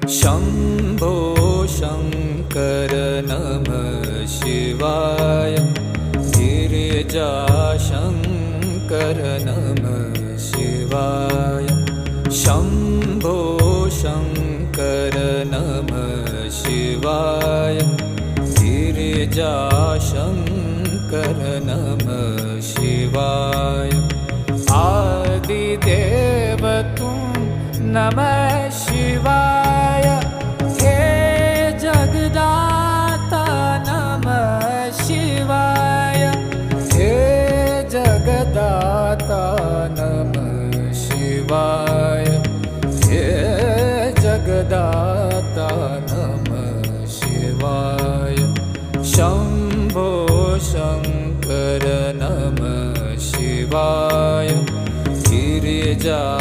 शम्भो शङ्कर नमः शिवाय। गिरिजाशङ्कर नमः शिवाय। शम्भो शङ्कर नमः शिवाय। गिरिजाशङ्कर नमः शिवाय। आदिदेव तुम नमः शिवाय। हे जगदाता नमः शिवाय। हे जगदाता नमः शिवाय। हे जगदाता नमः शिवाय। शम्भो शङ्कर नमः शिवाय। गिरिजा